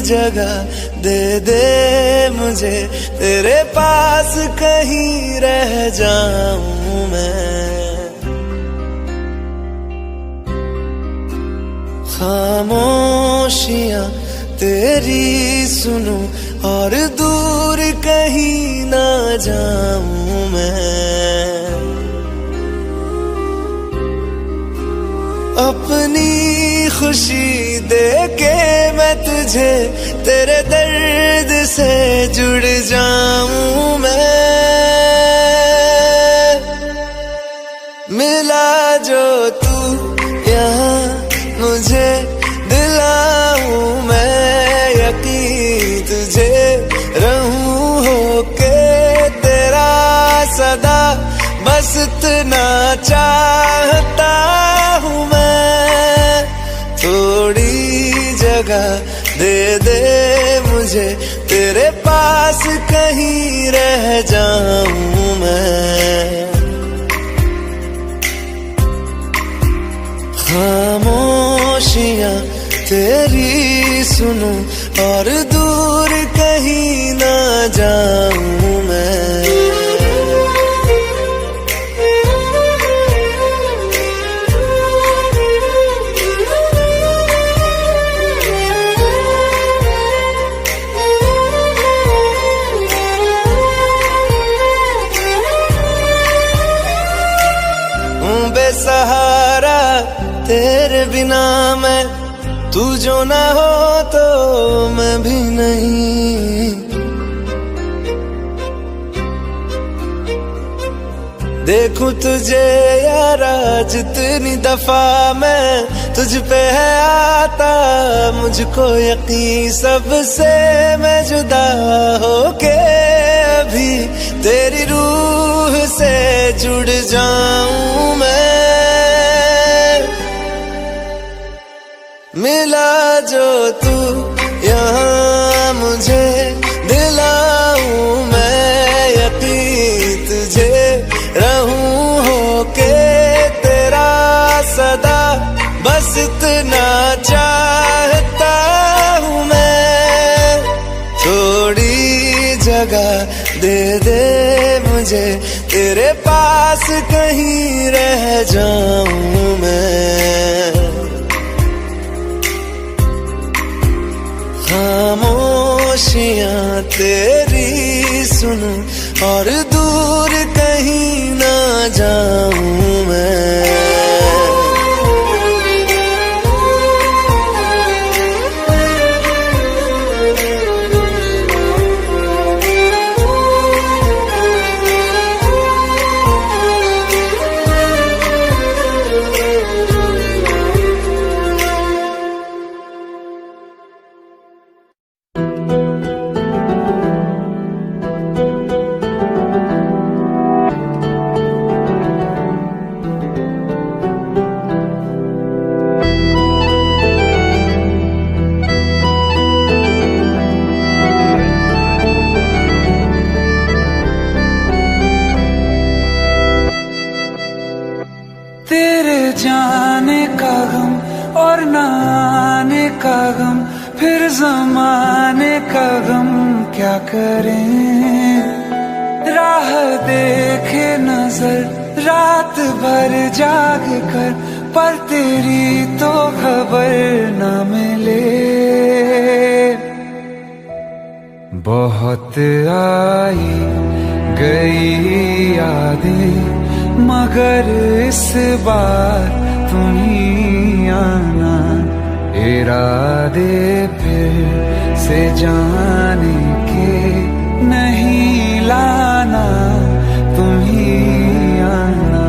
जगह दे दे मुझे, तेरे पास कहीं रह जाऊं मैं। खामोशियां तेरी सुनूं और दूर कहीं ना जाऊं मैं। अपनी खुशी दे के मैं तुझे, तेरे दर्द से जुड़ जाऊं मैं। मिला जो तू यहाँ मुझे, दिलाऊं मैं यकीन तुझे, रहूं होके तेरा सदा, बस इतना चाहता हूँ मैं। थोड़ी जगह दे दे मुझे, तेरे पास कहीं रह जाऊं मैं। खामोशियां तेरी सुनूं और दूर कहीं ना जाऊं मैं। बेसहारा तेरे बिना मैं, तू जो ना हो तो मैं भी नहीं। देखूं तुझे यारा जितनी दफा मैं, तुझ पे है आता मुझको यकीन, सबसे मैं जुदा होके अभी तेरी रूह से जुड़ जाऊं मैं। मिला जो तू यहाँ मुझे, दिलाऊं मैं यकीन तुझे, रहूं होके तेरा सदा, बस इतना चाहता हूँ मैं। थोड़ी जगह दे दे मुझे, तेरे पास कहीं रह जाऊं मैं। खामोशियां तेरी सुनूं और दूर कहीं ना जाऊं मैं। जाने का गम और न आने का गम, फिर ज़माने का गम क्या करें। राह देखे नजर रात भर जाग कर, पर तेरी तो खबर न मिले। बहुत आई गई यादें, मगर इस बार तुम ही आना। इरादे फिर से जाने के नहीं लाना, तुम ही आना।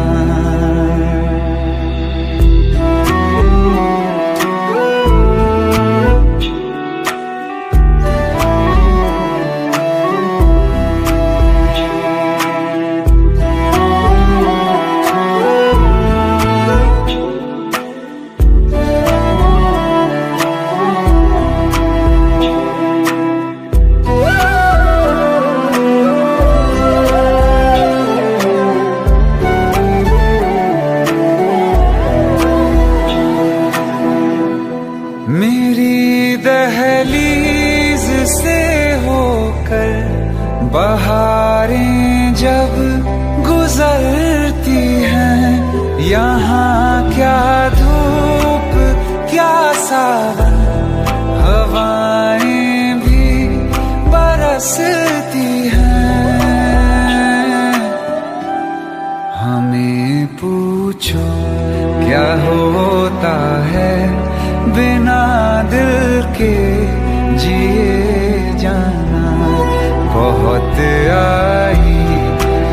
बहुत आई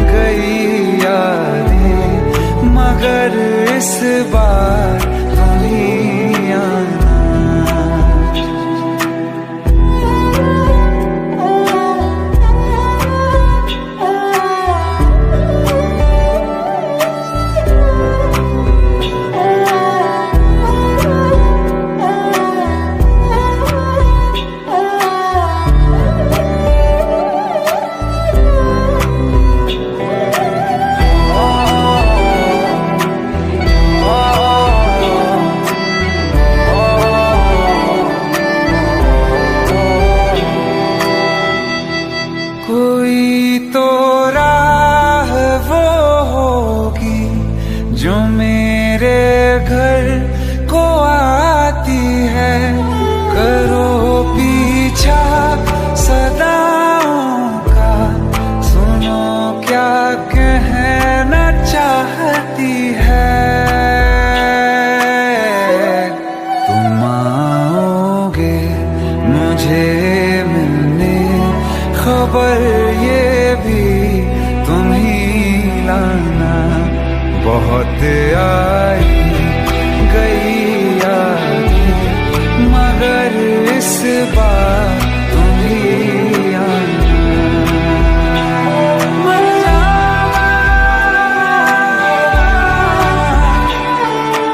गई यादें, मगर इस बार तुम ही आना। कोई तो राह वो होगी जो मेरे घर को आती है, करो पीछा सदाओं का, सुनो क्या कहना चाहती है। तुम आओगे मुझे मिलने, खबर ये भी तुम ही लाना। बहुत आई गई यादें, मगर इस बार तुम ही आना। मर जावा,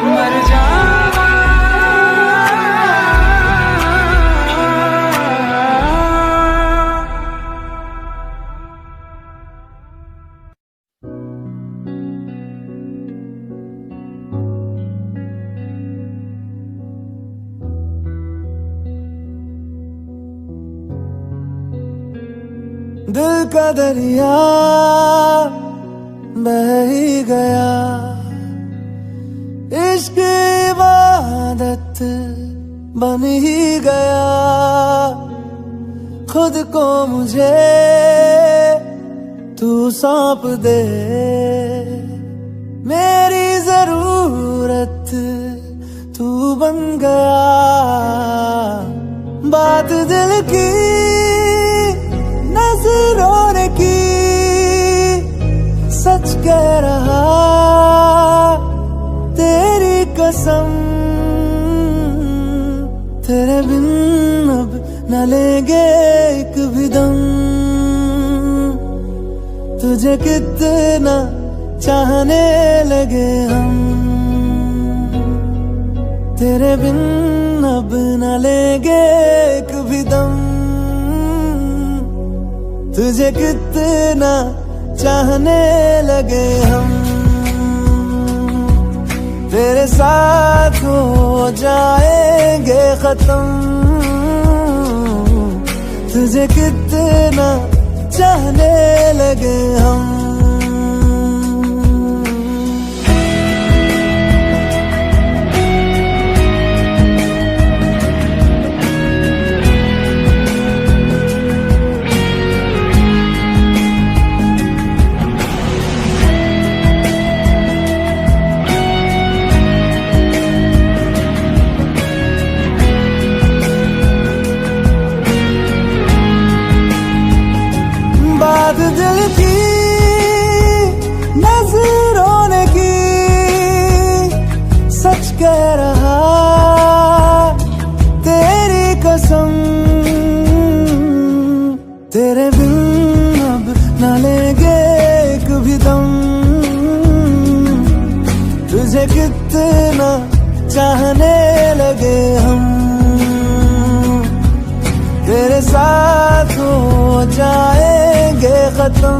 मर जावा। दिल का दरिया बह ही गया, इश्क इबादत बन ही गया। खुद को मुझे तू सौंप दे, मेरी जरूरत तू बन गया। बात दिल की नजरों ने की, सच कह रहा तेरी कसम। तेरे बिन अब न लेंगे एक भी दम, तुझे कितना चाहने लगे हम। तेरे बिन अब न लेंगे एक भी दम, तुझे कितना चाहने लगे हम। तेरे साथ हो जाएंगे खत्म, तुझे कितना चाहने लगे हम। बात दिल की नजरों ने की, सच कह रहा तेरी कसम। तेरे बिन अब न लेंगे एक भी दम, तुझे कितना चाहने लगे हम। तेरे साथ हो जाएंगे खत्म,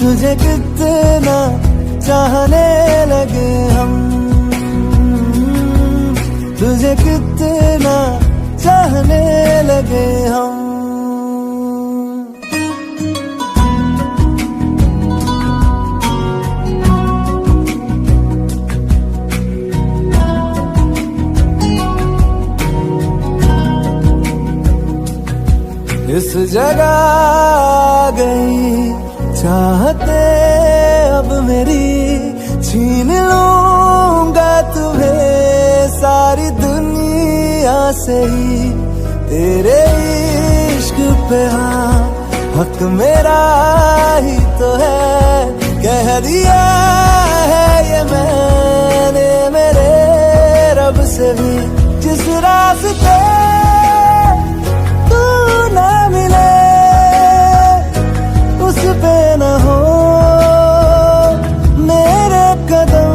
तुझे कितना चाहने लगे हम। तुझे कितना चाहने लगे हम। इस जगह आ गई चाहते अब मेरी, छीन लूंगा तुम्हें सारी दुनिया से ही। तेरे इश्क पे हाँ, हक मेरा ही तो है, कह दिया है ये मैंने मेरे रब से भी। जिस रास्ते तू ना मिले उस पे न हो मेरे कदम,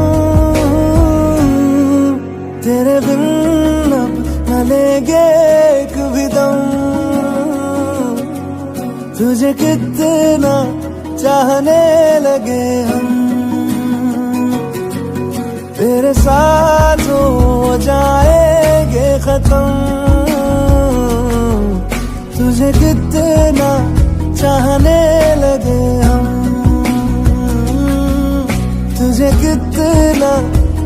तेरे बिन अब न लेंगे एक भी दम। तुझे कितना चाहने लगे हम, तेरे साथ हो जाएंगे खत्म। तुझे कितना चाहने लगे हम, तुझे कितना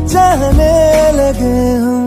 चाहने लगे हम।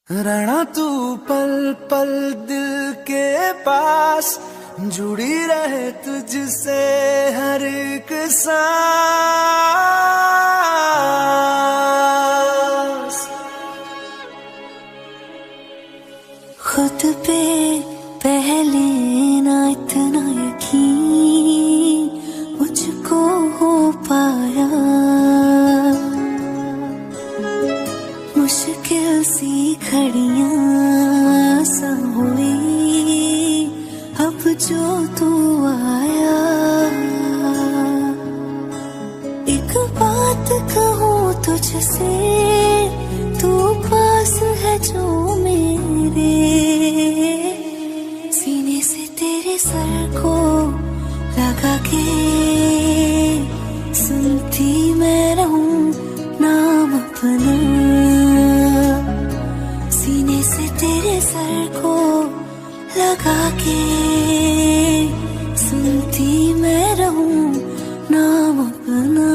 रहना तू पल पल दिल के पास, जुड़ी रहे तुझसे हर एक सांस। खुद पे पहले ना इतना यकीन मुझको हो पाया, मुश्किल सी घड़ियां सा हुई अब जो तू आया। एक बात कहूँ तुझसे, तू पास है जो मेरे, सीने से तेरे सर को लगा के सुनती मैं रहूं नाम अपना। सीने से तेरे सर को लगा के सुनती मैं रहूं नाम अपना।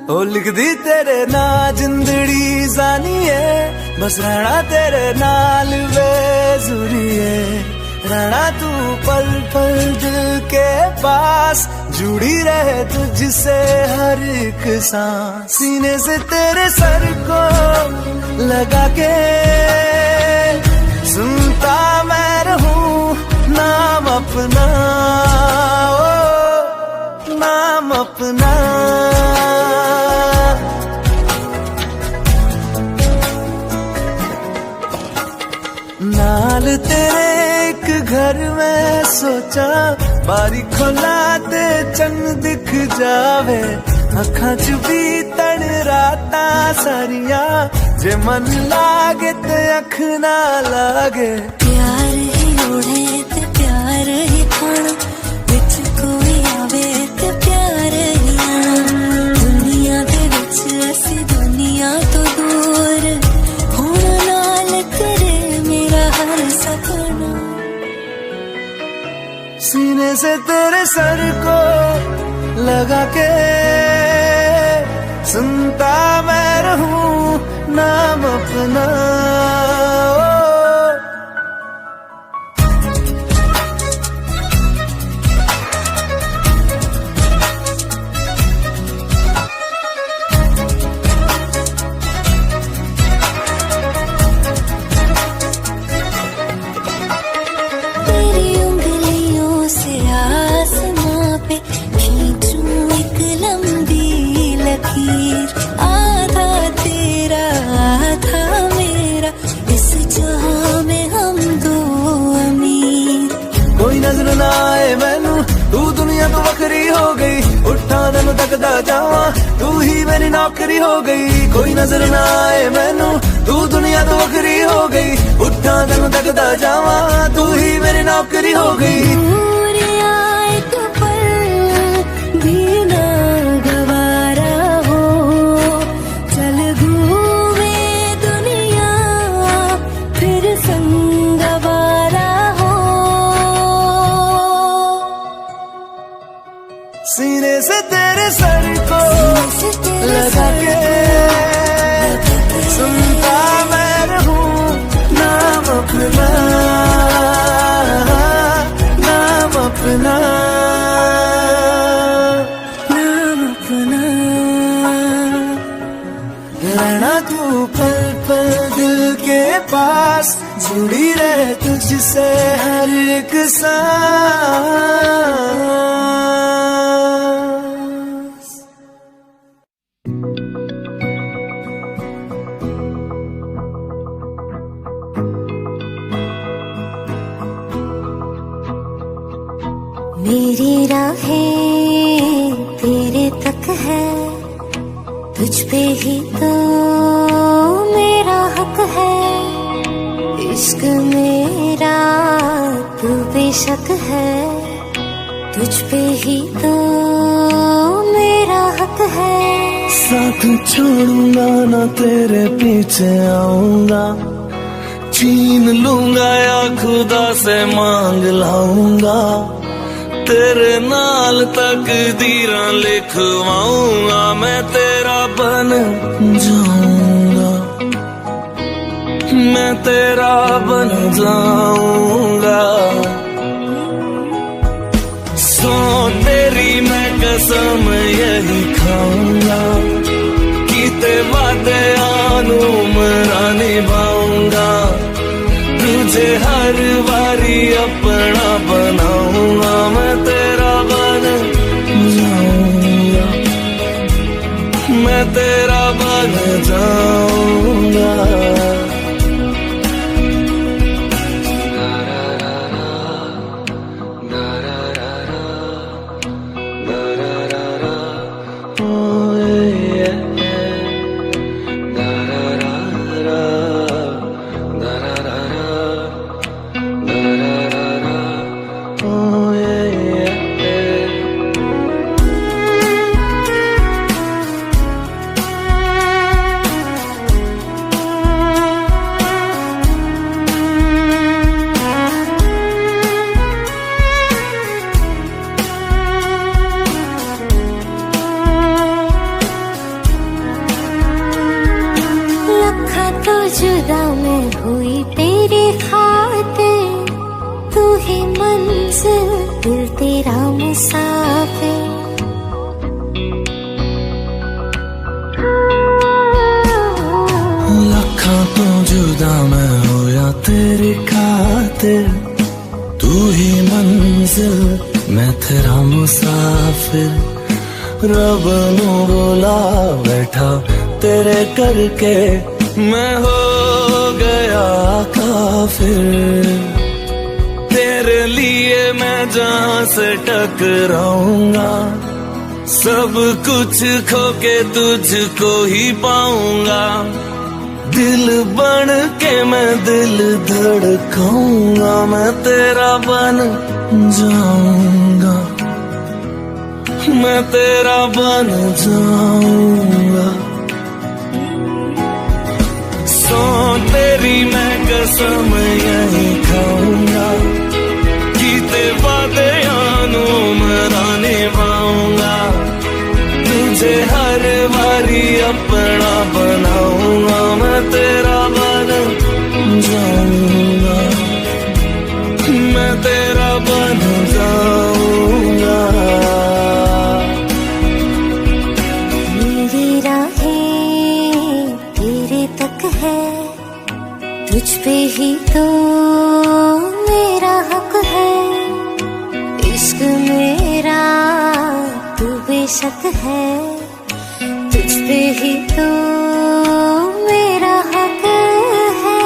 ओ लिख दी तेरे ना जिंदड़ी जानी है, बस रहना तेरे नाल बेजुरी है। रहना तू पल पल दिल के पास, जुड़ी रहे तुझसे हर एक सांस। सीने से तेरे सर को लगा के सुनता मैं रहूं नाम अपना, ओ नाम अपना। नाल तेरे एक घर में सोचा, बारी खोला ते चंग दिख जावे। अखां च भी तन राता सारिया, जे मन लागे ते अख ना लागे। प्यार ही ओढ़े ते प्यार ही खाना, विच कोई आवे ते प्यार ही आना। दुनिया दे विच असी दुनिया तो दूर, होना नाल तेरे मेरा हर सपना। सीने से तेरे सर को लगा के सुनता मैं रहूं नाम अपना, ओ। तेरी उंगलियों से आसमां पे खींचूं एक लंबी लकीर, आधा तेरा आधा मेरा, इस जहां में हम दो अमीर। कोई नजर ना आए मैनू, तू दुनिया तो वखरी हो गई। उठा दिन तकदा जावा, तू ही मेरी नौकरी हो गई। कोई नजर ना आए मैनू, तू दुनिया तो वखरी हो गई। उठा दिन तकदा जावा, तू ही मेरी नौकरी हो गई। दूर आए तो पल भी ना गवारा हो, चल सीने से तेरे सर को लगा के सुनता मैं रहूं नाम अपना, नाम अपना, नाम अपना। रहना तू पल पल दिल के पास, जुड़ी रहे तुझसे हर एक सांस। मेरी राहें तेरे तक है, तुझ पे ही तो मेरा हक है। इश्क मेरा तू बेशक है, तुझ पे ही तो मेरा हक है। साथ छोड़ूंगा ना तेरे पीछे आऊंगा, छीन लूंगा या खुदा से मांग लाऊंगा। तेरे नाल तकदीरां लिखवाऊंगा, मैं तेरा बन जाऊंगा, मैं तेरा बन जाऊंगा। सो तेरी मैं कसम यही खाऊंगा, कीते वादे आनू मरा निभाऊंगा। तुझे हर बारी अपना बनाऊंगा, मैं तेरा बन जाऊंगा, मैं तेरा बन जाऊंगा। जुदा मैं हुई तेरे खातिर, तू ही मंजिल दिल तेरा मुसाफिर। लखा तो जुदा मैं होया तेरे खातिर, तू ही मंजिल मैं तेरा मुसाफिर। रब नू बोला बैठा तेरे करके, मैं हो गया काफिर। तेरे लिए मैं जहां से टकराऊंगा, सब कुछ खो के तुझको ही पाऊंगा। दिल बन के मैं दिल धड़काऊंगा, मैं तेरा बन जाऊंगा, मैं तेरा बन जाऊंगा। सो तेरी मैं कसम यही खाऊंगा, कीते वादे आनू मरा निभाऊंगा। तुझे हर बारी अपना बनाऊंगा, मैं तेरा बन जाऊंगा, मैं तेरा बन जाऊंगा। मेरी राहें तेरे तक है, तुझ पे ही तो मेरा हक है। इश्क मेरा तू बेशक है, तुझ पे ही तो मेरा हक है।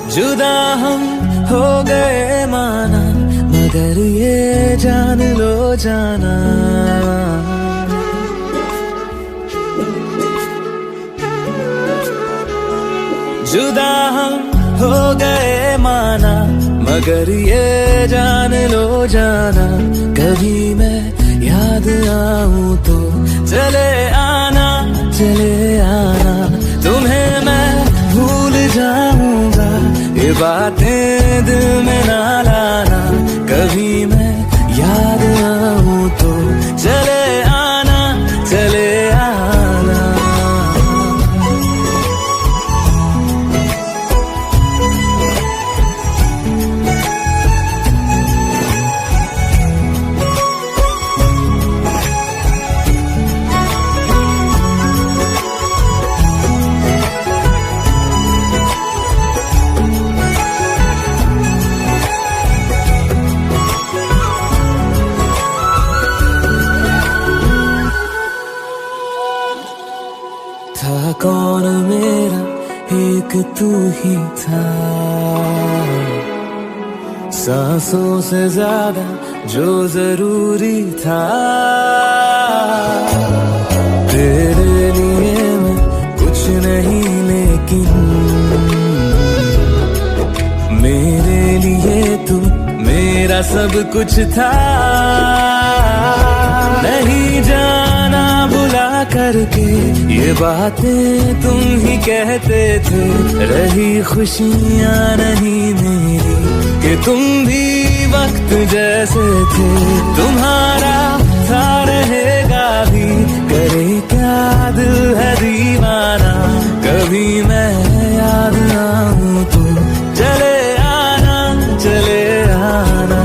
जुदा हम हो गए माना, मगर ये जान लो जाना, जुदा हम हो गए माना, मगर ये जान लो जाना, कभी मैं याद आऊं तो चले आना, चले आना, तुम्हें मैं भूल जाऊंगा, ये बातें दिल में ना लाना, कभी मैं याद आऊं तो चले आना, चले आना। था कौन मेरा, एक तू ही था, सांसों से ज्यादा जो जरूरी था, तेरे लिए मैं कुछ नहीं लेकिन मेरे लिए तू मेरा सब कुछ था, नहीं जाना बुला करके ये बातें तुम ही कहते थे, रही खुशियाँ नहीं मेरी कि तुम भी वक्त जैसे थे, तुम्हारा था रहेगा भी, करे क्या दिल है दीवाना, कभी मैं याद आऊं तो चले आना, चले आना।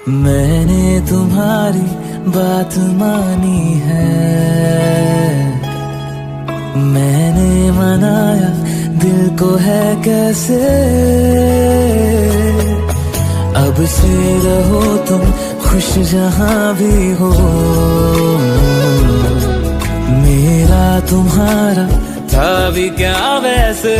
मैंने तुम्हारी बात मानी है, मैंने मनाया दिल को है कैसे, अब से रहो तुम खुश जहां भी हो, मेरा तुम्हारा था भी क्या वैसे,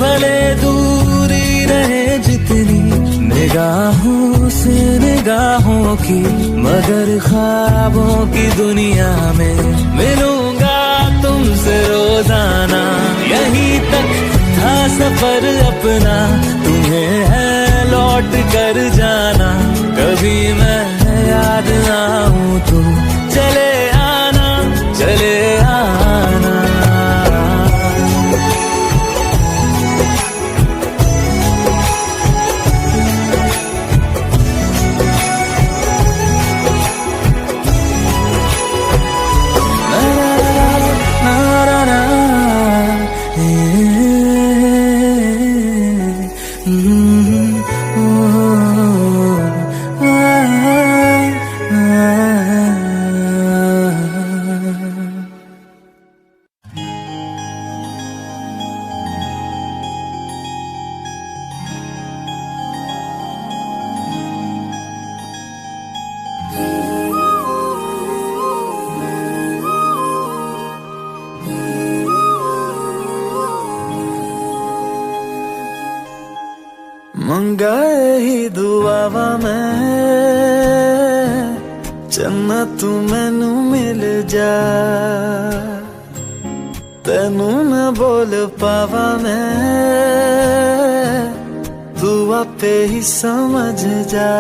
भले दूरी रहे जितनी निगाहों से निगाहों की, मगर ख्वाबों की दुनिया में मिलूंगा तुमसे रोजाना, यहीं तक था सफर अपना, तुम्हें है लौट कर जाना, कभी मैं याद आऊं तो चले आना, चले आना। मंगाए ही दुआवा मैं चन्ना तू मैनू मिल जा, तेनू न बोल पावा मैं, तू आपे ही समझ जा,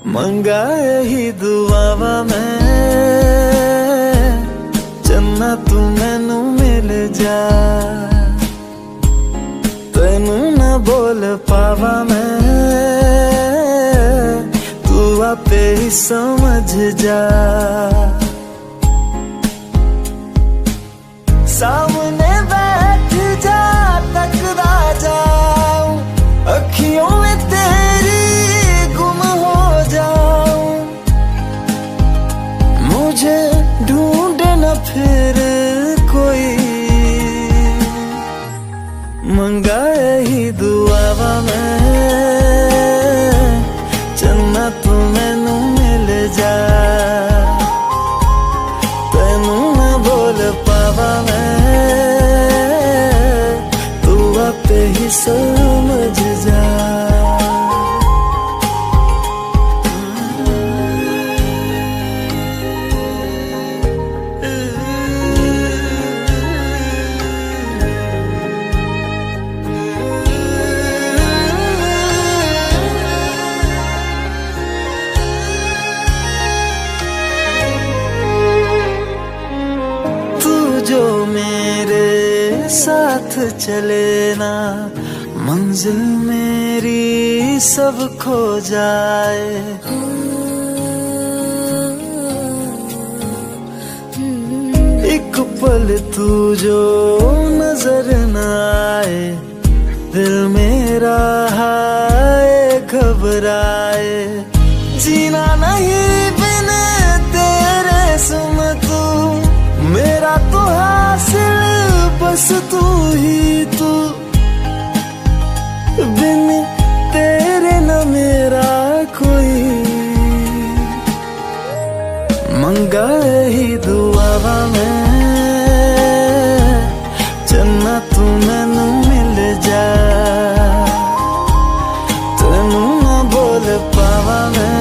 मंगाए ही दुआवा मैं चन्ना तू मैनू मिल जा, तेनू न बोल पावा मैं, तू आपे ही समझ जा, सामने बैठ जा तक मंगा ही दुआवा मैं चन्ना तू मैनू मिल जा तेनू ना बोल पावा मैं तू आपे ही समझ जा जो मेरे साथ चले ना मंजिल मेरी सब खो जाए एक पल तू जो नजर न आए दिल मेरा हाय घबराए जीना नहीं बिन तेरे सुन तू मेरा तो हासिल बस तू ही तू बिन तेरे न मेरा कोई मंगा ही दुआवा मैं चन्ना तू मैनू मिल जा तेनू ना बोल पावा मैं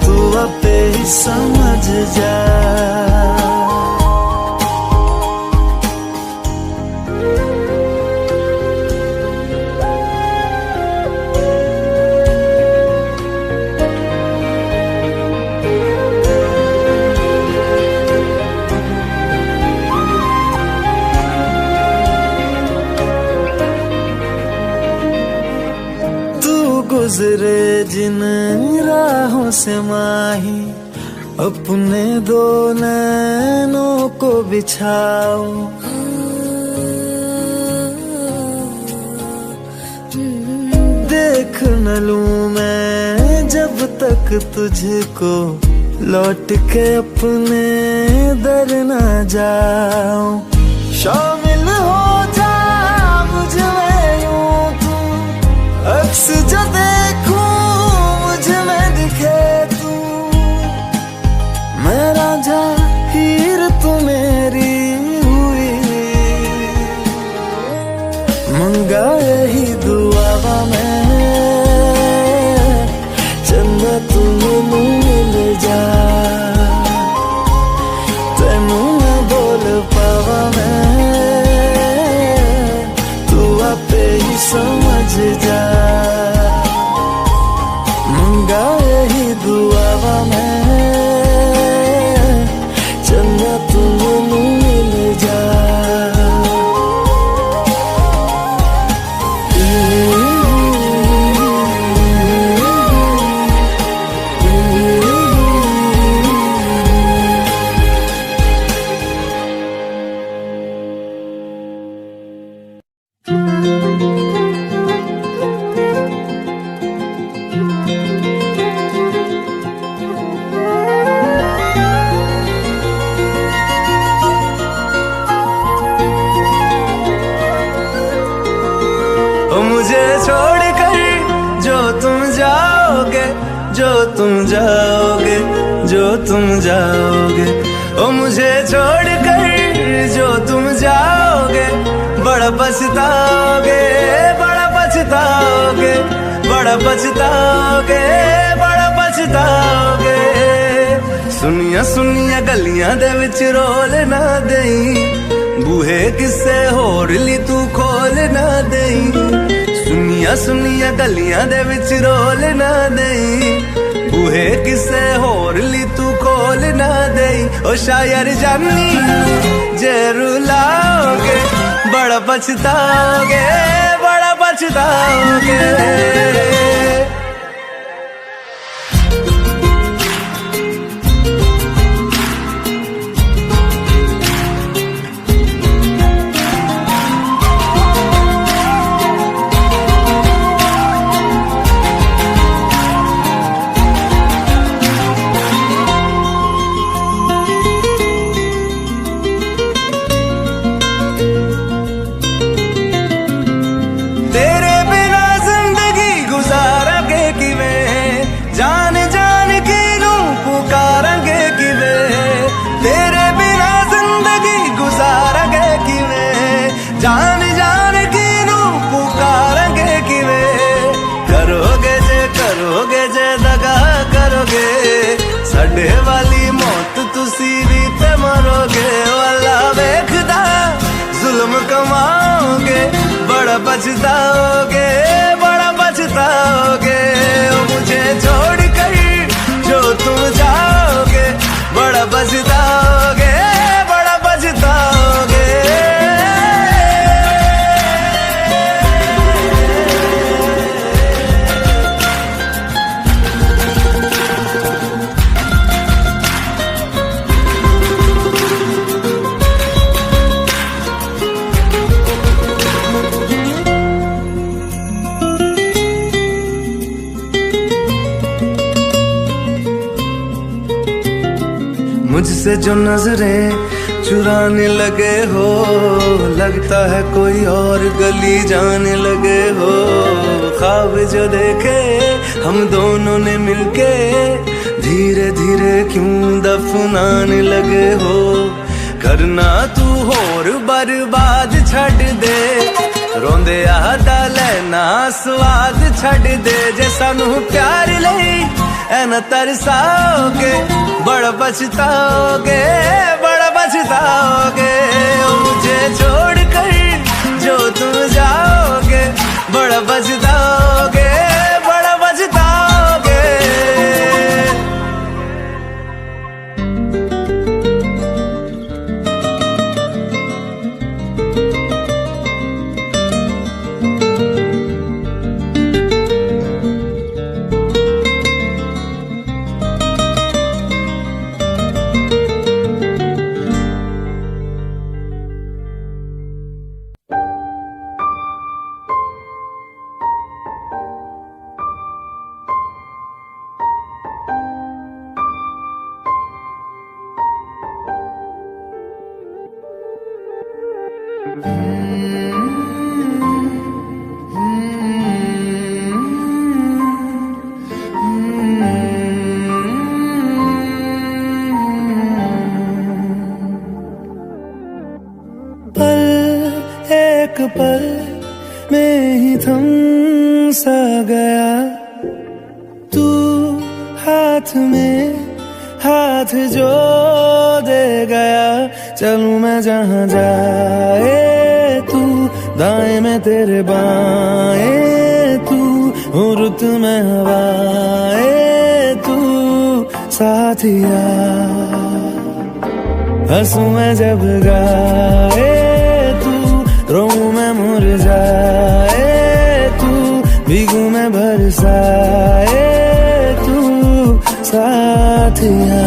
तू आपे ही समझ जा गुजरे जिन राहों से माही अपने दो नैनों को बिछाओ देख न लूं मैं जब तक तुझको लौट के अपने दर ना जाऊं शामिल हो जा मुझ में यूं तू अक्स जो देखूं मुझ में दिखे तू मैं राजा हीर तू मेरी हुई मंगा यही दुआवा मैं चन्ना तू मैनू मिल जा तेनू ना बोल पावा मैं तू आपे ही समझ जा मंगा यही दुआवा मैं चन्ना तू मैनू मिल जा मुझे छोड़कर जो तुम जाओगे जो तुम जाओगे जो तुम जाओगे ओ मुझे छोड़कर जो तुम जाओगे बड़ा पछताओगे बड़ा पछताओगे बड़ा पछताओगे बड़ा पछताओगे सुनिया सुनिया गलियां दे विच रोल ना देई बूहे किसे होर ली तू खोल ना देई सुनिया सुनिया गलियां दे विच रोल ना देई बूहे किसे होर ली तू खोल ना देई ओ शायर जानी जे रुलाओगे बड़ा पछताओगे बड़ा पछताओगे गुजारांगे किवें जान जान किनू पुकारांगे किवें करोगे जे दगा करोगे साडे वाली मौत तुसी भी ते मरोगे वाला वेखदा जुल्म कमाओगे बड़ा पछताओगे मुझे छोड़ कर जो तुम जाओगे बड़ा पछताओगे मुझसे जो नजरें चुराने लगे हो लगता है कोई और गली जाने लगे हो ख्वाब जो देखे हम दोनों ने मिलके धीरे धीरे क्यों दफनाने लगे हो करना तू होर बर्बाद छड़ दे रोंदे आदा लेना स्वाद छड़ दे जे सानू प्यार लई ऐना तरसाओगे बड़ा पछताओगे मुझे छोड़ कर जो तुम जाओगे बड़ा पछताओगे एक पल में ही थम सा गया तू हाथ में हाथ जो दे गया चलूं मैं जहां जाए तू दाएं में तेरे बाएं तू रुत में हवाए तू साथिया हंसू मैं जब गाए रोऊं मैं मुरझाए तू भीगू मैं बरसाए तू साथिया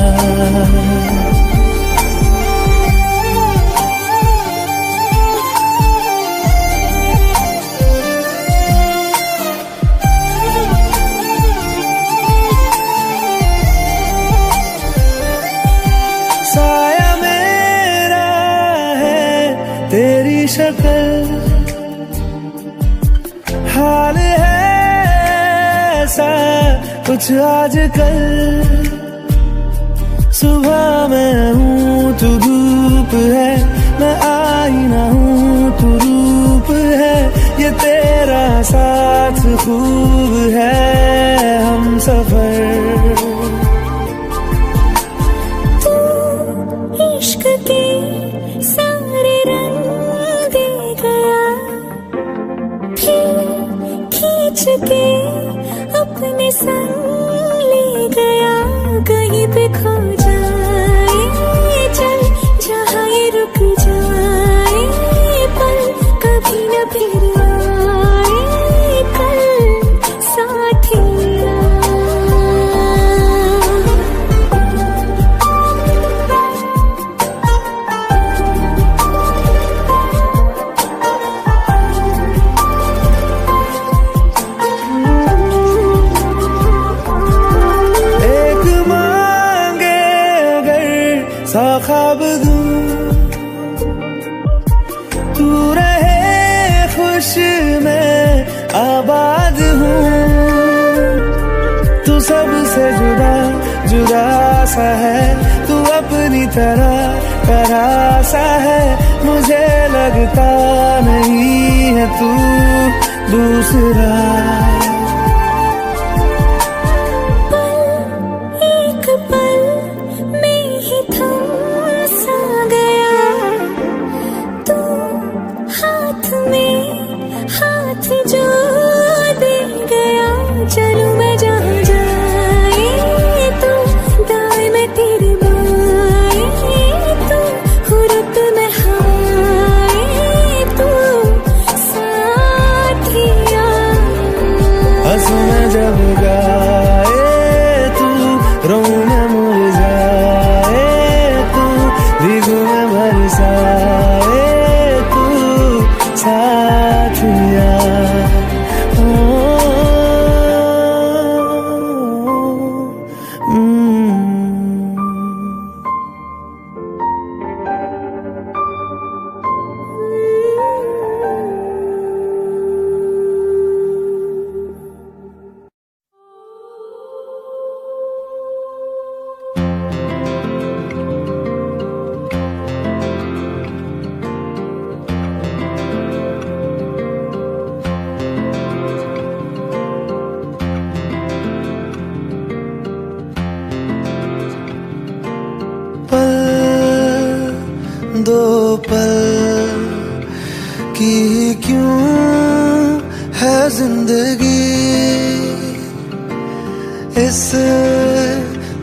साया मेरा है तेरी शक्ल हाल है ऐसा कुछ आजकल सुबह मैं हूँ तू धूप है मैं आईना हूँ तू रूप है ये तेरा साथ खूब है हम सफर इश्क के सारे रंग दे गया फिर खींच के अपने संग ले गया कहीं पे खो जाए चल जहाँ ये रुक जाए पल कभी न फिर आए कल साथिया सा ख्वाब दूं तू रहे खुश मैं आबाद हूँ तू सबसे जुदा जुदा सा है तू अपने अपनी तरह तरह सा है, मुझे लगता नहीं है तू दूसरा। एक पल में ही थम सा गया तू, हाथ में हाथ जो दे गया। चलूं मैं जहाँ जाए तू, दाएं में तेरी बाएं तू, हुरत में हाय तू साथिया। हंसू मैं जब गाए तू, रोऊं मैं मुरझाए तू, भीगू मैं बरसाए तू साथिया। दो पल की क्यों है जिंदगी, इस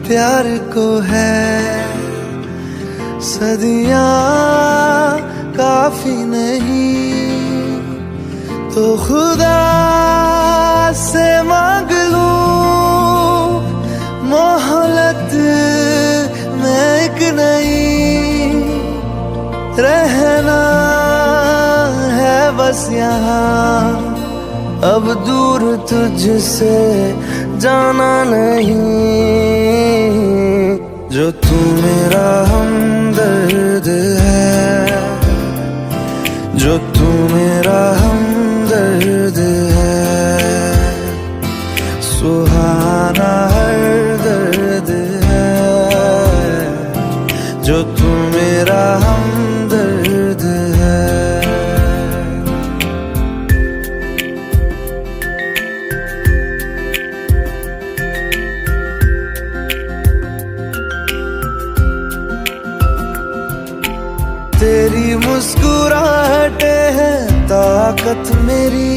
प्यार को है सदियां काफी नहीं, तो खुदा से मांग लूं मोहलत में एक नहीं। रहना है बस यहाँ, अब दूर तुझसे जाना नहीं। जो तू मेरा हमदर्द है, जो तू मेरा हमदर्द है, सुहाना हर दर्द है। जो तू मेरा हमदर्द है। तेरी मुस्कुराहटे है ताकत मेरी,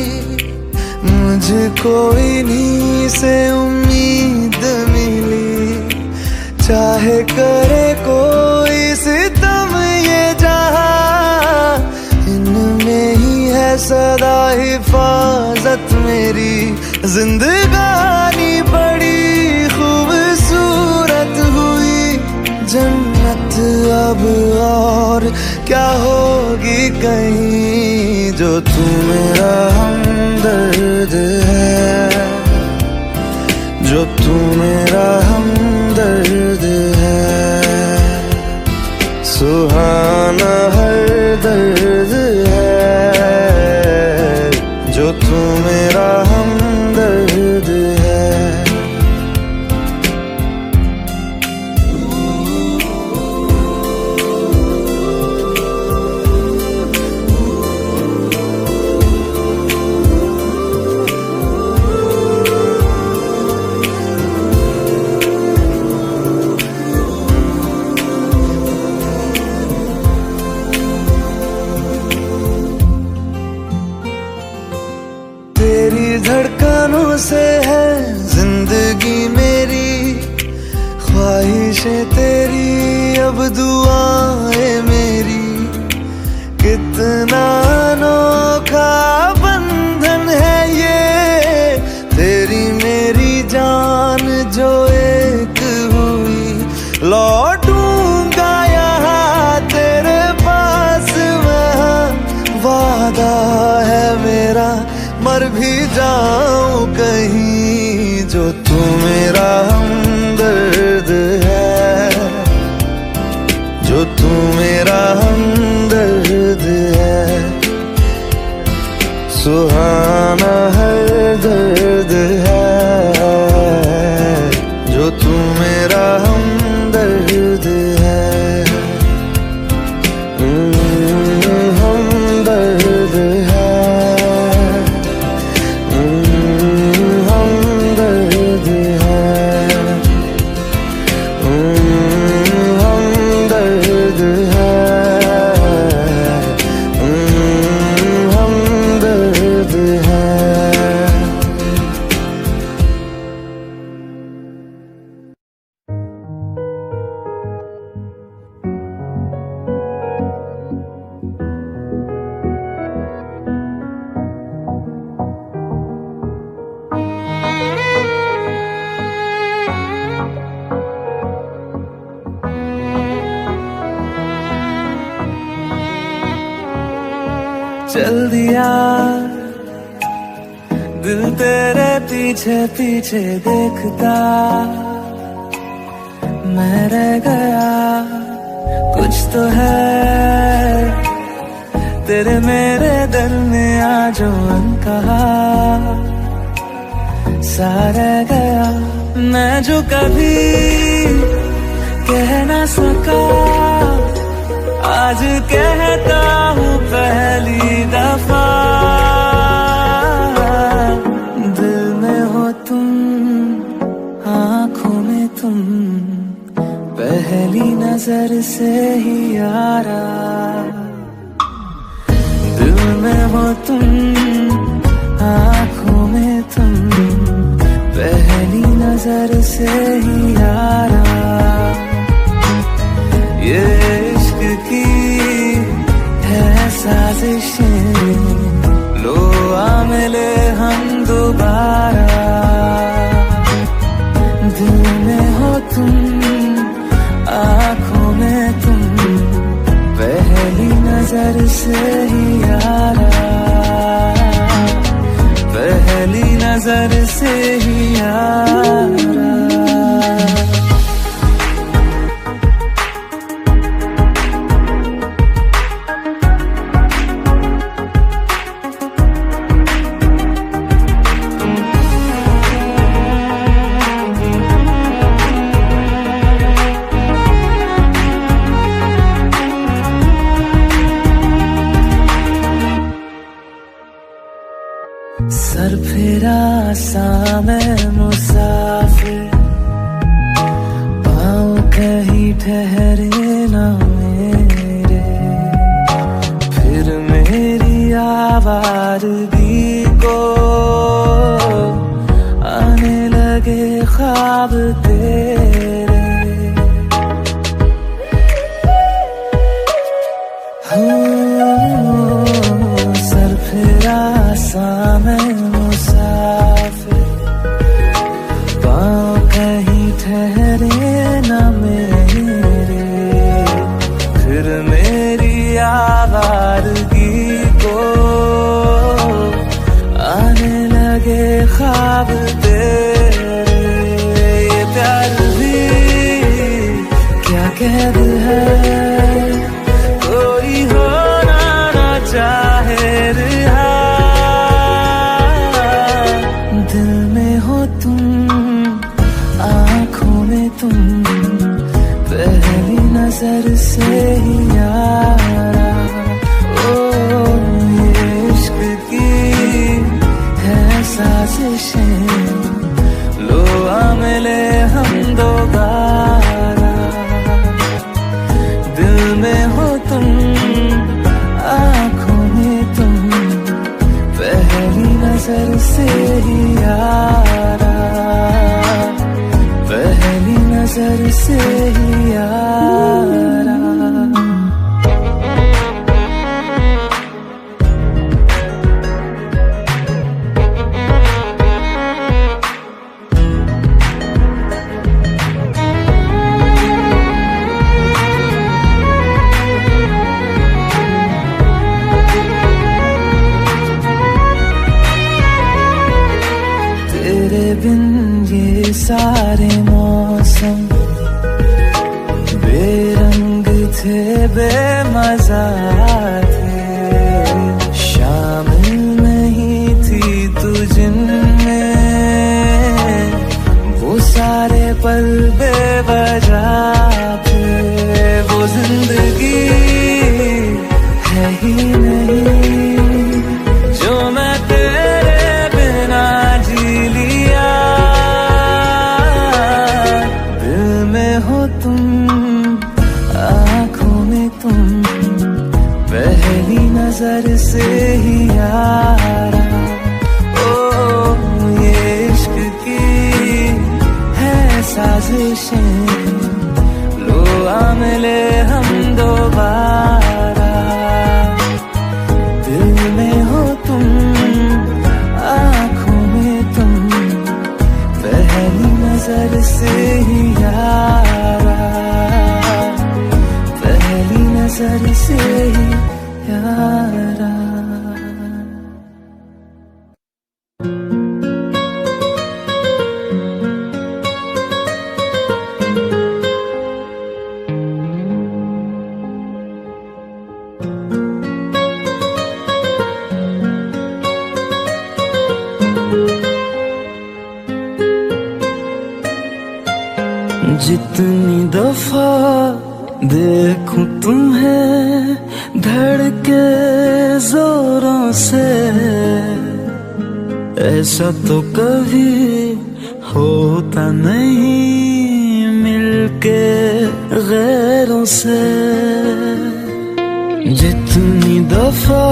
मुझको इन्हीं से उम्मीद मिली। चाहे करे कोई सितम ये जहां, इनमें ही है सदा हिफाजत मेरी। जिंदगानी बड़ी खूबसूरत हुई, जन्नत अब और क्या होगी कहीं। जो तू मेरा हमदर्द है, जो तू मेरा हमदर्द है, सुहाना हर दर्द है। जो तू मेरा हमदर्द है। तेरी धड़कनों से है जिंदगी मेरी, ख्वाहिशें तेरी अब दुआएं मेरी। कितना अनोखा बंधन है ये, तेरी मेरी जान जो एक हुई। लौटूंगा यहाँ तेरे पास मैं, वादा है मेरा मर भी जाऊं कहीं। जो तू मेरा हमदर्द है, जो तू मेरा हमदर्द है, सुहाना हर दर्द है। जो तू मेरा हमदर्द है। चल दिया, दिल तेरे पीछे पीछे देखता मैं रह गया। कुछ तो है तेरे मेरे दरमियां जो अनकहा सा रह गया। मैं जो कभी कह ना सका आज कहता हूँ पहली दफा। दिल में हो तुम, आँखों में तुम, पहली नजर से ही यारा। दिल में हो तुम, आँखों में तुम, पहली नजर से ही यारा। ये इश्क की है साजिशें, लो आ मिले हम दोबारा। दिल में हो तुम, आँखों में तुम, पहली नजर से ही यारा। पहली नजर से ही यारा। सर फिरा सा मैं मुसाफिर, पाँव कहीं ठहरे ना मेरे। फिर मेरी आवारगी को आने लगे ख्वाब तेरे। सर फिरा सा मैं मुसाफिर, पाँव कहीं ठहरे न मेरे। फिर मेरी आवारगी को आने लगे ख्वाब तेरे। ये प्यार भी क्या कैद है, कोई होना ना चाहे रिहा। दिल में हो तुम, आँखों में तुम, पहली नजर से ही यारा। ओ ये इश्क की है साजिशें, लो आ मिले हम दोबारा। दिल में हो तुम, आँखों में तुम, पहली नजर से ही यारा। पहली नजर से ही यारा। तेरे बिन ये सारे मौसम बेरंग थे, बेमजा थे। शामिल नहीं थी तू जिनमें, वो सारे पल बेवजह थे। वो जिंदगी है ही नहीं जो मैं तेरे बिना जी लिया। दिल में हो तुम, आँखों में तुम, पहली नजर से ही यारा। ओ ये इश्क की है साजिशें, लो आ मिले हम दोबारा। दिल में हो तुम, आँखों में तुम, पहली नजर से ही यारा। पहली नजर से ही यारा। जितनी दफा देखूं तुम्हें धड़के जोरों से, ऐसा तो कभी होता नहीं मिलके गैरों से। जितनी दफा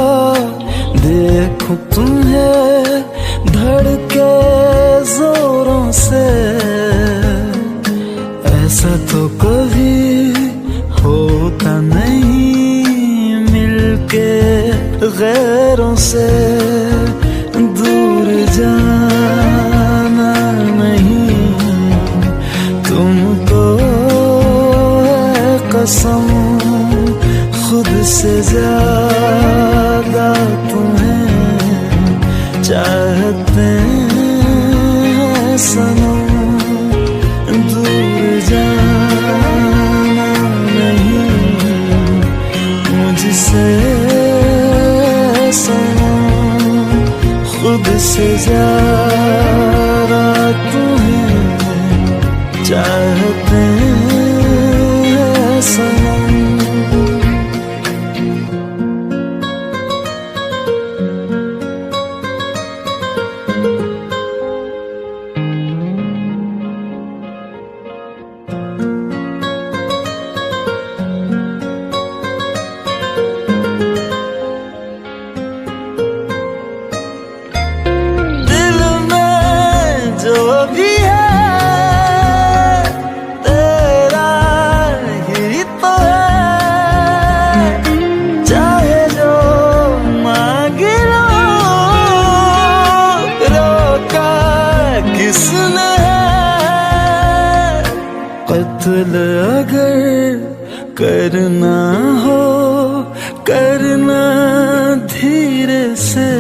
देखूं तुम्हें धड़के जोरों से, ऐसा तो कभी होता नहीं मिलके गैरों से। दूर जाना नहीं तुमको है कसम, खुद से ज्यादा तुम्हें चाहते हैं सनम। दूर जाना नहीं मुझसे सनम, खुद से ज्यादा तुम्हें चाहते हैं सनम। जो भी है तेरा ही तो है, चाहे जो मांग लो, रोका किसने है। कत्ल अगर करना हो करना धीरे से,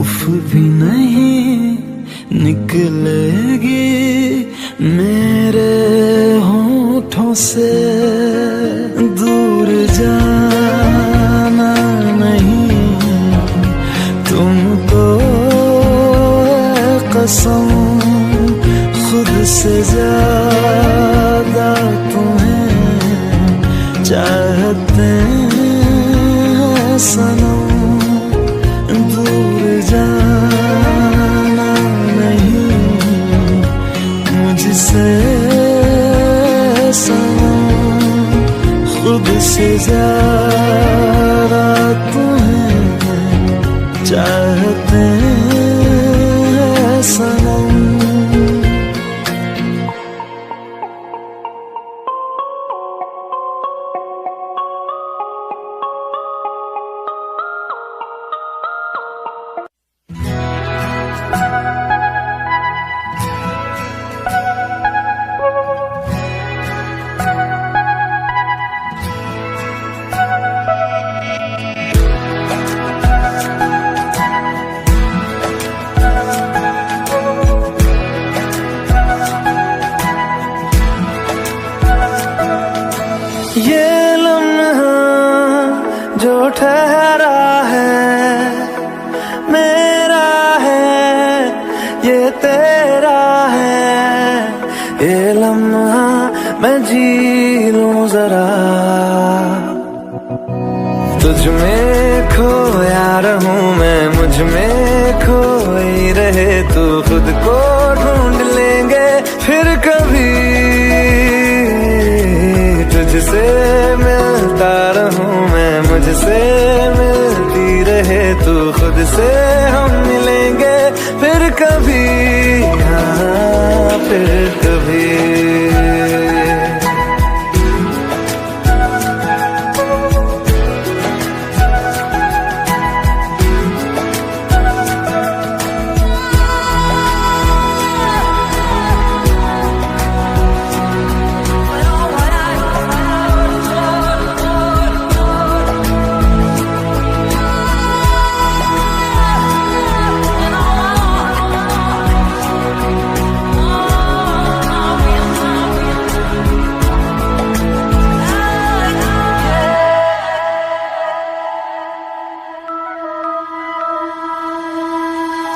उफ भी नहीं निकलेगी मेरे होठों से। दूर जाना नहीं तुमको है कसम, खुद से ज्यादा तुम्हें चाहते हैं सनम। दूर जाना नहीं मुझसे सनम, खुद से ज्यादा तुम्हें चाहते हैं सनम। ये लम्हा जो ठहरा है मेरा है, ये तेरा है। ये लम्हा मैं जी लूं जरा, तुझ में खोया रहूं मैं, मुझ में खोई रहे तू। खुद को ढूंढ लेंगे फिर कभी, तुझसे मिलता रहूं मैं, मुझसे मिलती रहे तू। खुद से हम मिलेंगे फिर कभी, हाँ फिर कभी।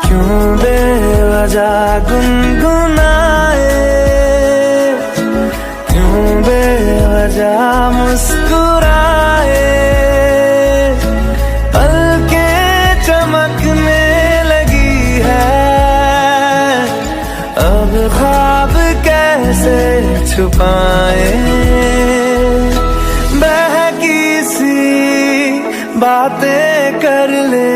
क्यों बेवजह गुनगुनाए छुपाए, बहकी सी बातें कर ले,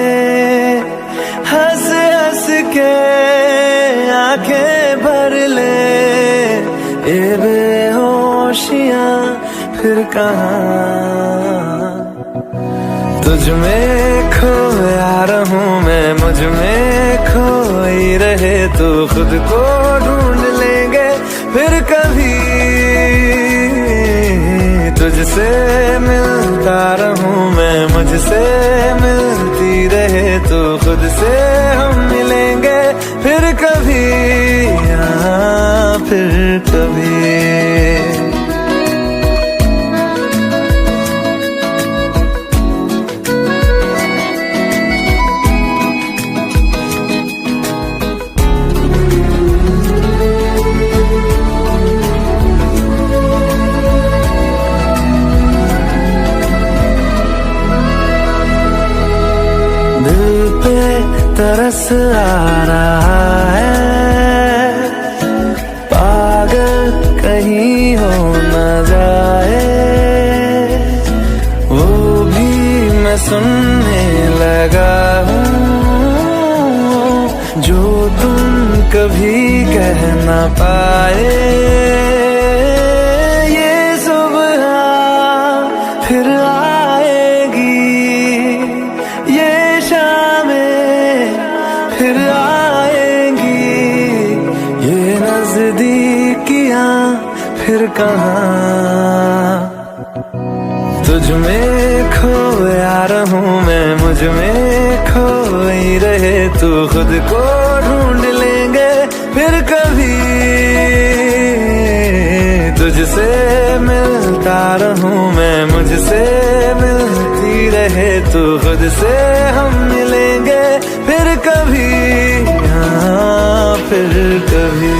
हंस हंस के आंखें भर ले, ये बेहोशियां फिर कहाँ। तुझ में खोया रहूं मैं, मुझ में खोई रहे तू, खुद को ढूंढ लेंगे फिर कभी। तुझसे मिलता रहूं मैं, मुझसे मिलती रहे तू, खुद से हम मिलेंगे फिर कभी, हाँ फिर कभी। तरस आ रहा है, पागल कहीं हो न जाए, वो भी मैं सुनने लगा हूँ जो तुम कभी कह न पाए। ये सुबह फिर आएगी, ये फिर आएंगी, ये नजदीकियां फिर कहाँ। तुझ में खोया रहूं मैं, मुझ में खोई रहे तू, खुद को ढूंढ लेंगे फिर कभी। तुझसे मिलता रहूं मैं, मुझसे मिलती रहे तू, खुद से हम मिलेंगे फिर कभी, हाँ फिर कभी।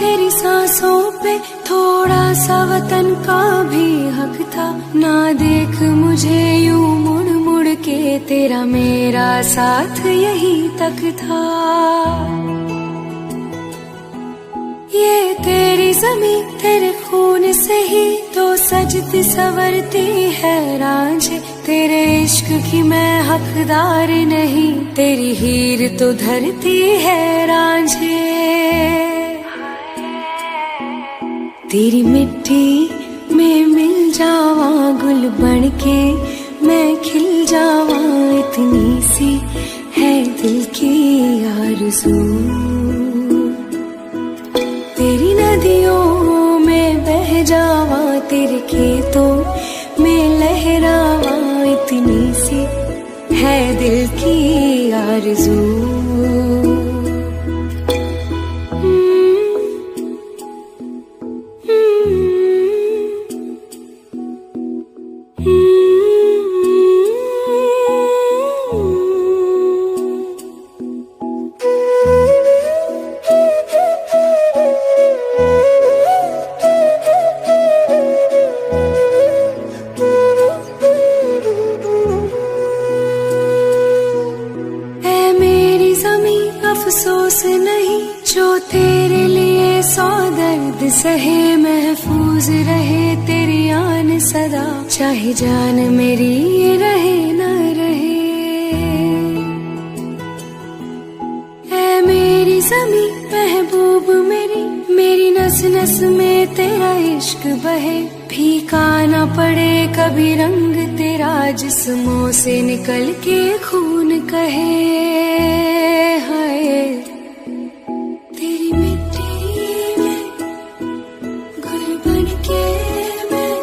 तेरी सांसों पे थोड़ा सा वतन का भी हक था, ना देख मुझे यूं मुड़ मुड़ के, तेरा मेरा साथ यही तक था। ये तेरी ज़मीं तेरे खून से ही तो सजती संवरती है रांझे, तेरे इश्क की मैं हकदार नहीं, तेरी हीर तो धरती है रांझे। तेरी मिट्टी में मिल जावा गुल बनके, मैं खिल जावा, इतनी सी है दिल की आरज़ू। तेरी नदियों में बह जावा, तेरे खेतों में लहरावा, इतनी सी है दिल की आरज़ू। अफसोस नहीं जो तेरे लिए सौ दर्द सहे, महफूज रहे तेरी आन सदा, चाहे जान मेरी रहे न रहे। ऐ मेरी ज़मीं महबूब मेरी, मेरी नस नस में इश्क बहे, फीका ना पड़े कभी रंग तेरा, जिस्मों से निकल के खून कहे। हाय तेरी मिट्टी में गुल बन के मैं,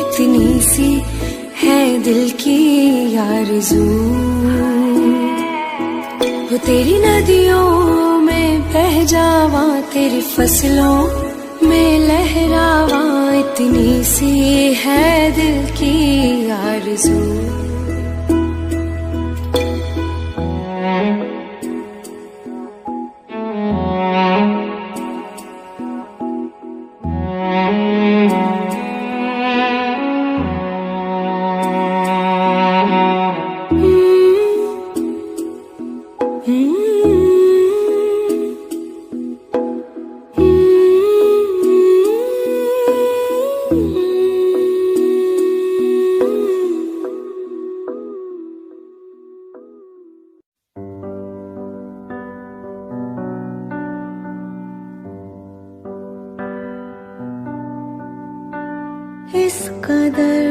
इतनी सी है दिल की आरज़ू, वो तेरी नदियों में बह जावा, तेरी फसलों में लहरावा, इतनी सी है दिल की आरज़ू। इस कदर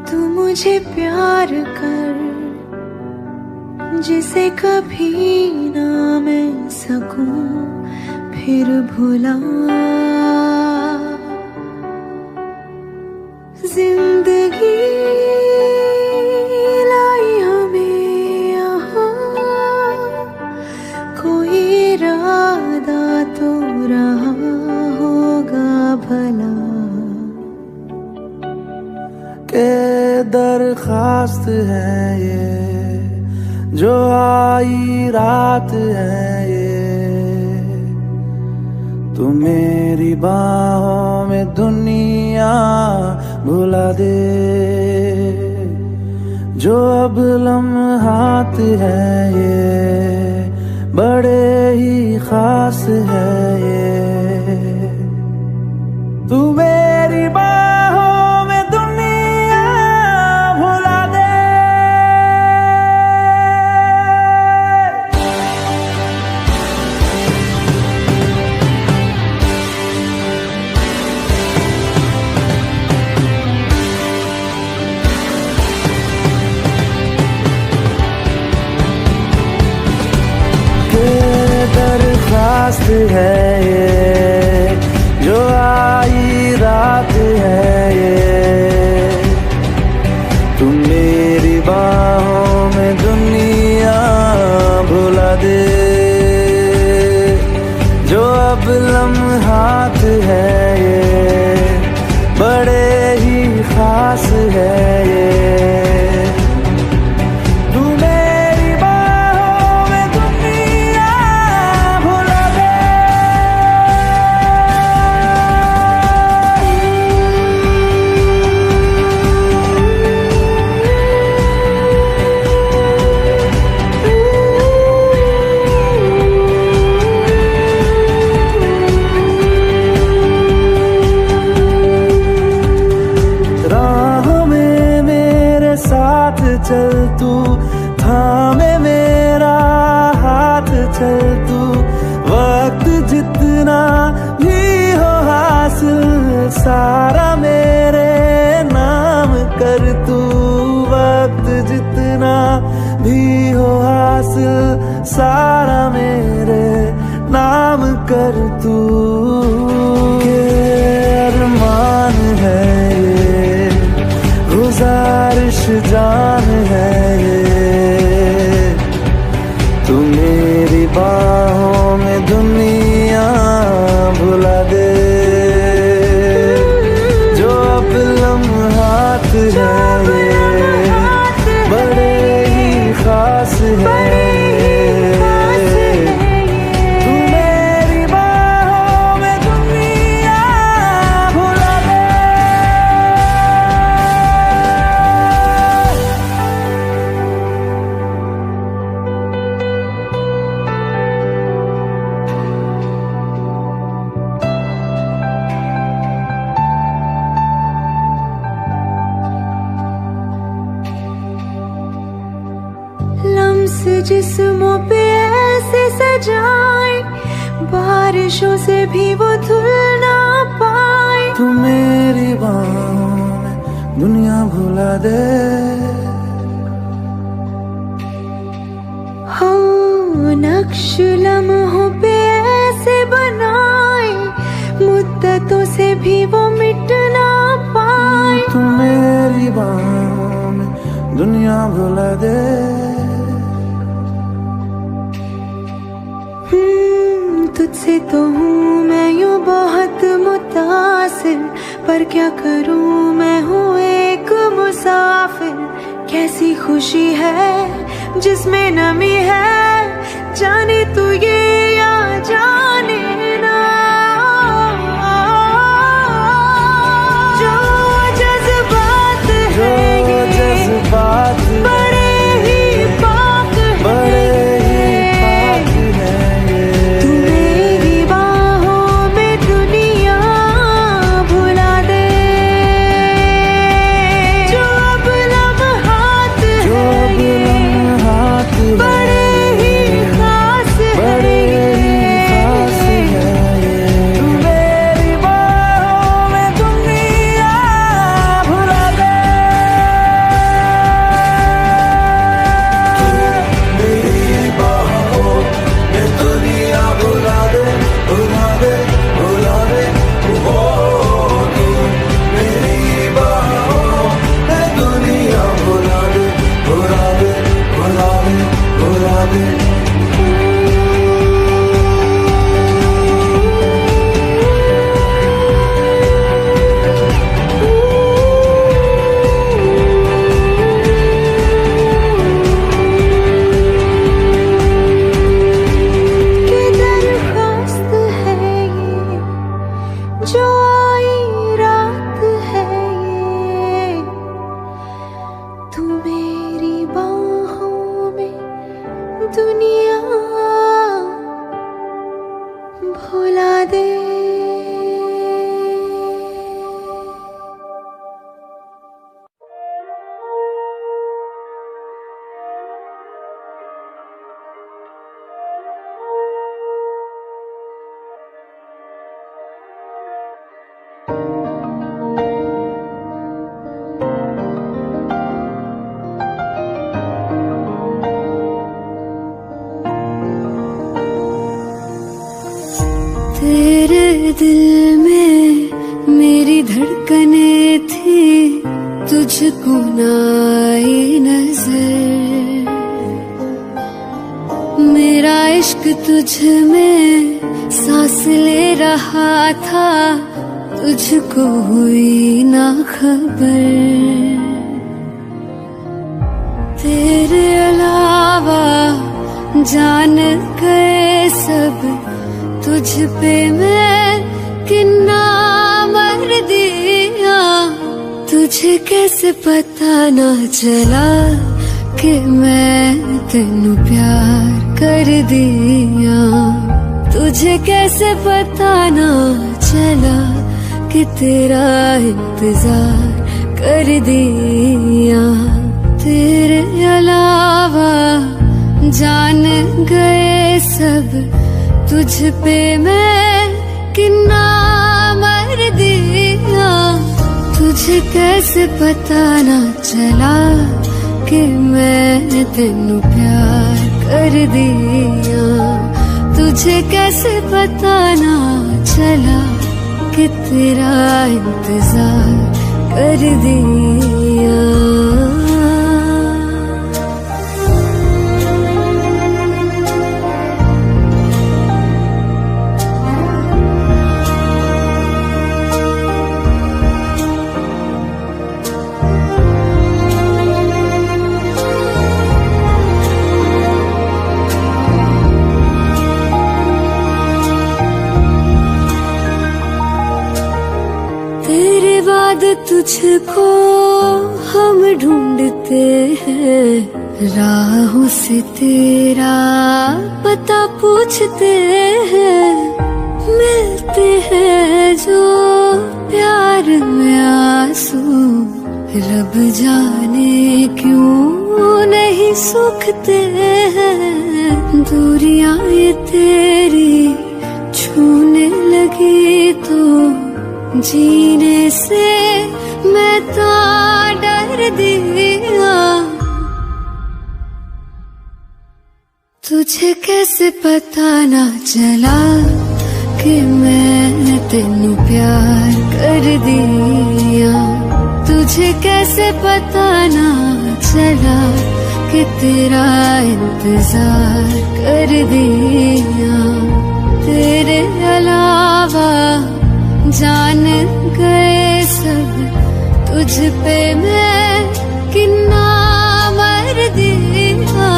तू मुझे प्यार कर, जिसे कभी ना मैं सकूं फिर भुला। जिंदगी लाई हमें यहाँ, कोई इरादा तो रहा होगा भला। के दरखास्त है ये जो आई रात है ये, तू मेरी बाहों में दुनिया भुला दे। जो अब लम्हात है ये बड़े ही खास है ये, तू मेरी बाहों में दुनिया भुला दे। दरखास्त है ये जो आई रात है ये, तू मेरी बाहों में दुनिया भुला दे। जो अब लम्हात है ये बड़े ही खास है ये, चल तू थामे मेरा हाथ, चल तू वक्त जितना भी हो हासिल सारा मेरे नाम कर तू। वक्त जितना भी हो हासिल सारा मेरे नाम कर तू। ये अरमान है ये गुजारिश जान है ये, तू मेरी बाहों में दुनिया भुला दे। जो अब लम्हात है ये बड़े ही खास है, जिस्मों पे ऐसे सजाए बार बारिशों से भी वो धुल ना पाए। तू मेरी बाहों में दुनिया भुला दे। हाँ, नक्श लम्हों पे ऐसे बनाए, मुद्दतों से भी वो मिट ना पाए। तू मेरी बाहों में दुनिया भुला दे। तुझसे तो हूँ मैं यूं बहुत मुतासिर, पर क्या करूँ मैं हूँ एक मुसाफिर। कैसी खुशी है जिसमें नमी है, जाने तू ये या जाने ना। जो जज्बात है ये जज्बात बड़े ही पाक है। तेरे दिल में मेरी धड़कने थी, तुझको ना आई नजर। मेरा इश्क तुझ में सांस ले रहा था, तुझको हुई ना खबर। तेरे अलावा जान गए सब, तुझ पे मैं किन्ना मर दिया। तुझे कैसे पता ना चला कि मैं तेनू प्यार कर दिया। तुझे कैसे पता ना चला कि तेरा इंतजार कर दिया। तेरे अलावा जान गए सब, तुझ पे मैं किन्ना मर दिया। तुझे कैसे पता ना चला कि मैं तेनू प्यार कर दिया। तुझे कैसे पता ना चला कि तेरा इंतजार कर दिया। तुझको हम ढूंढते हैं, राहों से तेरा पता पूछते हैं। मिलते हैं जो प्यार में आंसू, रब जाने क्यों नहीं सूखते हैं। दूरियां ये तेरी छूने लगी तो जीने से मैं तो डर दिया। तुझे कैसे पता ना चला कि मैं तेनू प्यार कर दिया। तुझे कैसे पता ना चला कि तेरा इंतजार कर दिया। तेरे अलावा जान गए सब तुझ पे मैं कितना मर दिया।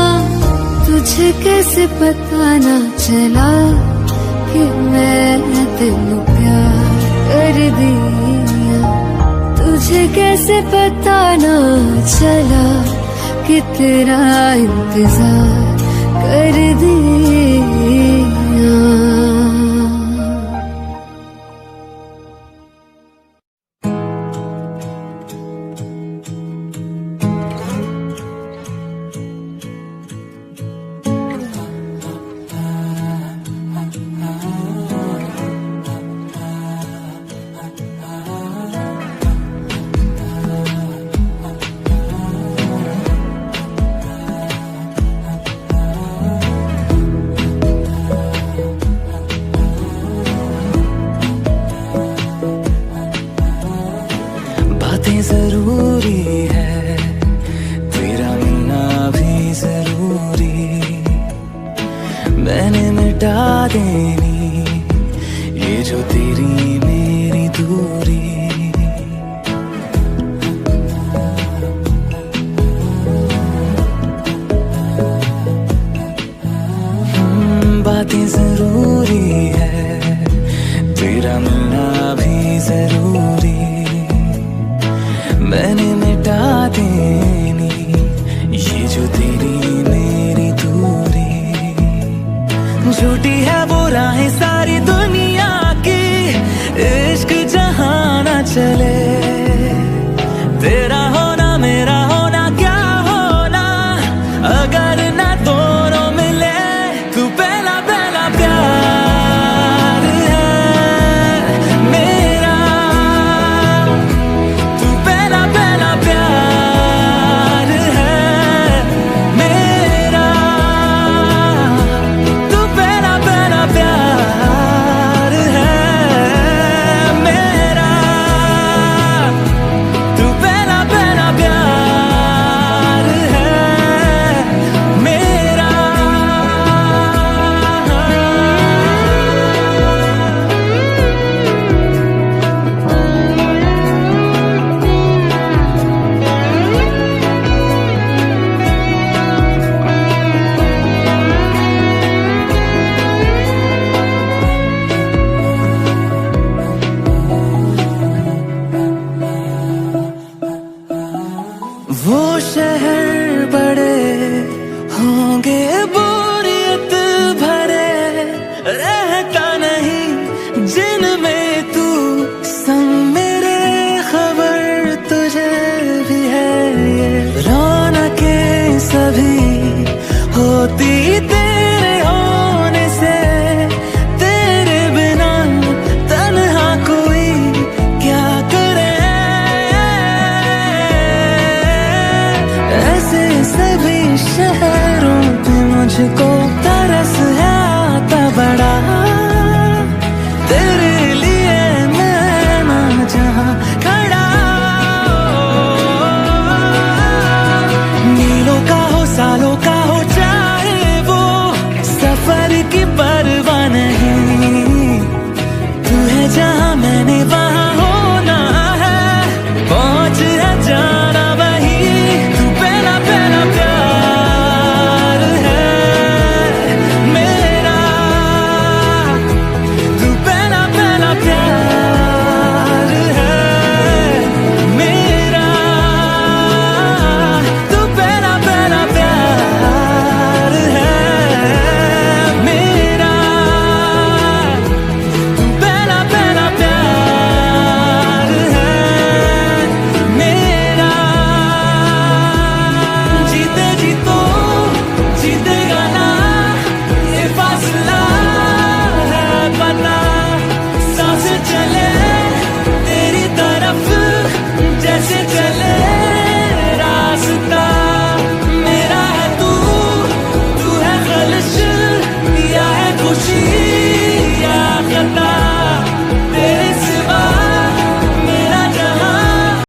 तुझे कैसे पता ना चला कि मैं तेनू प्यार कर दिया। तुझे कैसे पता ना चला कि तेरा इंतजार कर दिया। जरूरी है, तेरा मिलना भी जरूरी। मैंने मिटा देनी ये जो तेरी मेरी दूरी। बातें जरूरी है, तेरा मिलना भी जरूरी। मैंने मिटा देनी ये जो तेरी मेरी दूरी। झूठी है वो राहें सारी दुनिया की, इश्क जहां ना चले। तेरा होना मेरा होना क्या होना, अगर ना दोनों मिले। तू पहला पहला प्यार है मेरा, तू पहला पहला प्यार है मेरा। तू पहला पहला प्यार है मेरा, तू पहला पहला प्यार है मेरा। वो शहर बड़े होंगे बोरियत भरे, रहता नहीं जिनमें तू संग मेरे। खबर तुझे भी है ये रौनकें सभी होती तेरे होने से। तेरे बिना तन्हा कोई क्या करे, ऐसे सभी शहरों पे मुझको तरस है आता बड़ा। तेरे लिए मैं ना जहाँ खड़ा, मीलों का हो सालों का हो चाहे वो, सफर की परवाह नहीं। तू है जहाँ मैंने वहाँ होना है, पहुँच है जाना वही। तू पहला पहला प्यार है खुशी